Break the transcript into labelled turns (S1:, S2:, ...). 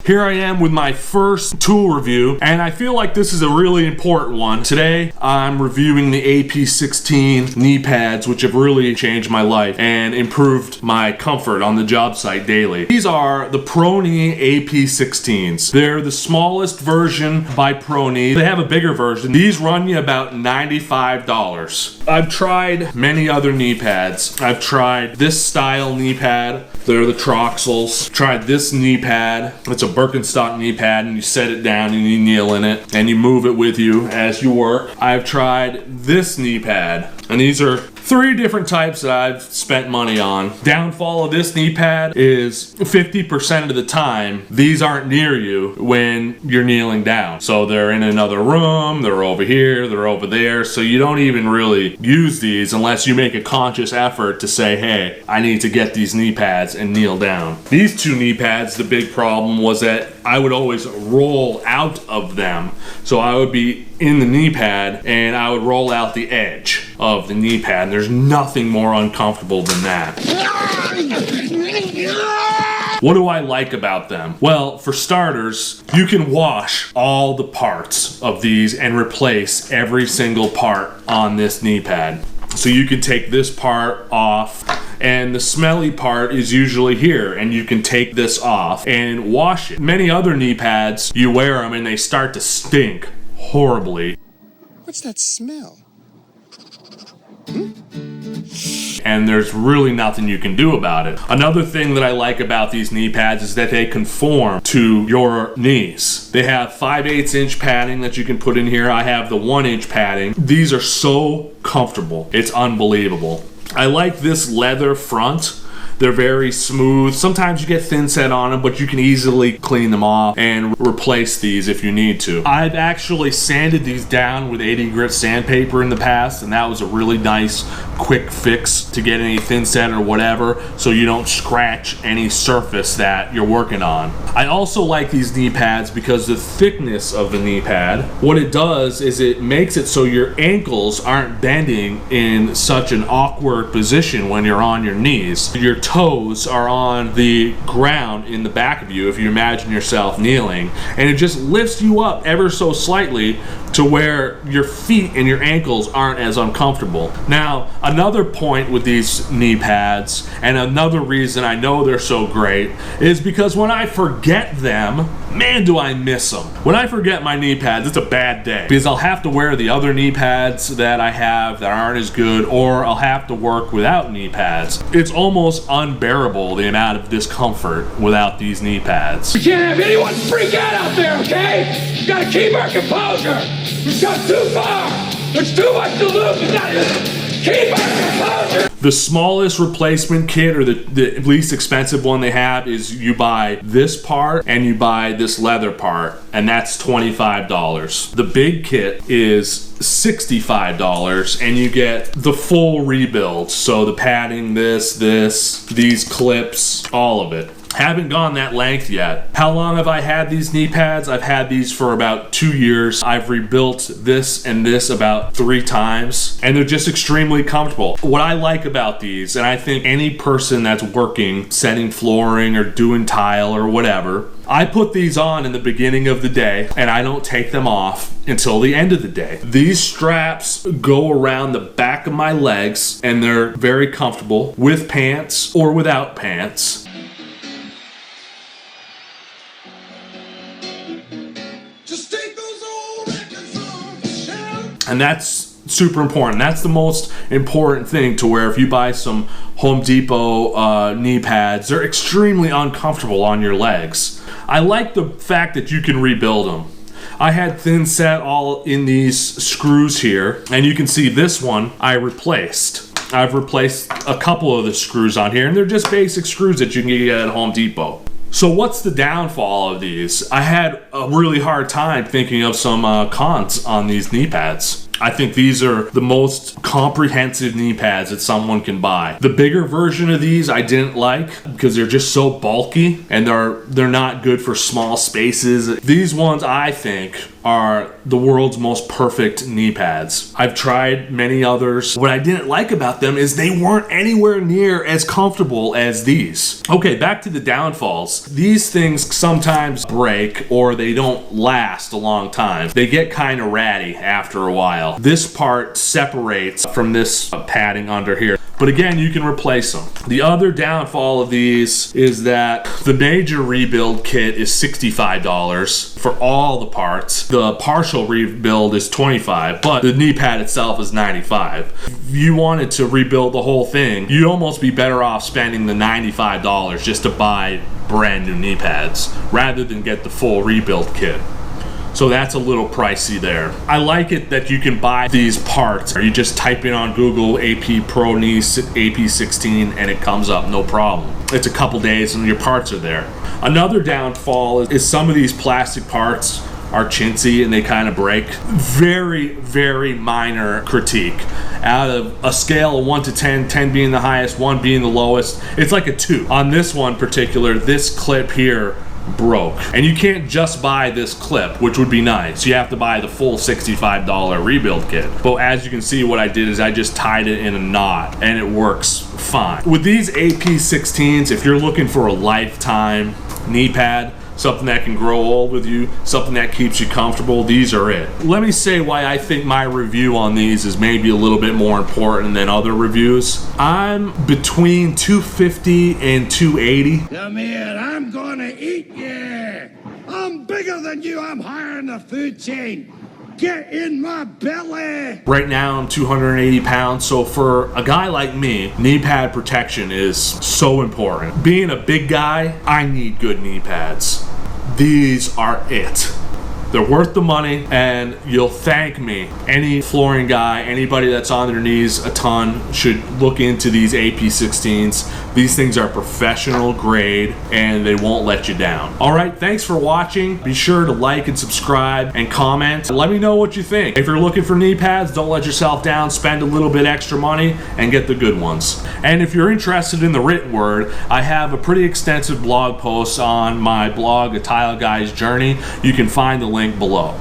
S1: Here I am with my first tool review, and I feel like this is a really important one. Today, I'm reviewing the AP16 knee pads, which have really changed my life and improved my comfort on the job site daily. These are the Proknee AP16s. They're the smallest version by Proknee. They have a bigger version. These run you about $95. I've tried many other knee pads. I've tried this style knee pad. They're the Troxels. Tried this knee pad. It's a Birkenstock knee pad, and you set it down and you kneel in it and you move it with you as you work. I've tried this knee pad, and these are 3 different types that I've spent money on. Downfall of this knee pad is 50% of the time these aren't near you when you're kneeling down. So they're in another room, they're over here, they're over there, so you don't even really use these unless you make a conscious effort to say, hey, I need to get these knee pads and kneel down. These 2 knee pads, the big problem was that I would always roll out of them. So I would be in the knee pad and I would roll out the edge of the knee pad, and there's nothing more uncomfortable than that. What do I like about them? Well, for starters, you can wash all the parts of these and replace every single part on this knee pad. So you can take this part off, and the smelly part is usually here, and you can take this off and wash it. Many other knee pads, you wear them and they start to stink horribly.
S2: What's that smell?
S1: And there's really nothing you can do about it. Another thing that I like about these knee pads is that they conform to your knees. They have 5/8 inch padding that you can put in here. I have the 1 inch padding. These are so comfortable. It's unbelievable. I like this leather front. They're very smooth. Sometimes you get thin set on them, but you can easily clean them off and replace these if you need to. I've actually sanded these down with 80 grit sandpaper in the past, and that was a really nice quick fix to get any thin set or whatever, so you don't scratch any surface that you're working on. I also like these knee pads because the thickness of the knee pad, what it does is it makes it so your ankles aren't bending in such an awkward position when you're on your knees. Your toes are on the ground in the back of you if you imagine yourself kneeling, and it just lifts you up ever so slightly to where your feet and your ankles aren't as uncomfortable. Now, another point with these knee pads, and another reason I know they're so great, is because when I forget them, man, do I miss them. When I forget my knee pads, it's a bad day, because I'll have to wear the other knee pads that I have that aren't as good, or I'll have to work without knee pads. It's almost unbearable the amount of discomfort without these knee pads.
S3: We can't have anyone freak out there, okay? You gotta keep our composure. We've gone too far. There's too much to lose. We gotta keep our composure.
S1: The smallest replacement kit, or the least expensive one they have, is you buy this part and you buy this leather part, and that's $25. The big kit is $65, and you get the full rebuild. So the padding, these clips, all of it. Haven't gone that length yet. How long have I had these knee pads? I've had these for about 2 years. I've rebuilt this and this about 3 times, and they're just extremely comfortable. What I like about these, and I think any person that's working, setting flooring or doing tile or whatever, I put these on in the beginning of the day, and I don't take them off until the end of the day. These straps go around the back of my legs, and they're very comfortable with pants or without pants. And that's super important. That's the most important thing, to where if you buy some Home Depot knee pads, they're extremely uncomfortable on your legs. I like the fact that you can rebuild them. I had thin set all in these screws here, and you can see this one I replaced. I've replaced a couple of the screws on here, and they're just basic screws that you can get at Home Depot. So what's the downfall of these? I had a really hard time thinking of some cons on these knee pads. I think these are the most comprehensive knee pads that someone can buy. The bigger version of these I didn't like because they're just so bulky, and they're not good for small spaces. These ones I think are the world's most perfect knee pads. I've tried many others. What I didn't like about them is they weren't anywhere near as comfortable as these. Okay, back to the downfalls. These things sometimes break or they don't last a long time. They get kind of ratty after a while. This part separates from this padding under here. But again, you can replace them. The other downfall of these is that the major rebuild kit is $65 for all the parts. The partial rebuild is $25, but the knee pad itself is $95. If you wanted to rebuild the whole thing, you'd almost be better off spending the $95 just to buy brand new knee pads rather than get the full rebuild kit. So that's a little pricey there. I like it that you can buy these parts. You just type in on Google AP Proknee AP16 and it comes up, no problem. It's a couple days and your parts are there. Another downfall is some of these plastic parts are chintzy and they kind of break. Very, very minor critique. Out of a scale of 1 to 10, 10 being the highest, 1 being the lowest, it's like a 2. On this one particular, this clip here broke, and you can't just buy this clip, which would be nice. You have to buy the full $65 rebuild kit. But as you can see, what I did is I just tied it in a knot and it works fine. With these AP16s, if you're looking for a lifetime knee pad, something that can grow old with you, something that keeps you comfortable, these are it. Let me say why I think my review on these is maybe a little bit more important than other reviews. I'm between 250 and 280.
S2: Come here, I'm gonna eat you. I'm bigger than you, I'm higher in the food chain. Get in my belly.
S1: Right now I'm 280 pounds, so for a guy like me, knee pad protection is so important. Being a big guy, I need good knee pads. These are it. They're worth the money, and you'll thank me. Any flooring guy, anybody that's on their knees a ton should look into these AP16s. These things are professional grade, and they won't let you down. All right, thanks for watching. Be sure to like and subscribe and comment. Let me know what you think. If you're looking for knee pads, don't let yourself down. Spend a little bit extra money and get the good ones. And if you're interested in the written word, I have a pretty extensive blog post on my blog, A Tile Guy's Journey. You can find the link below.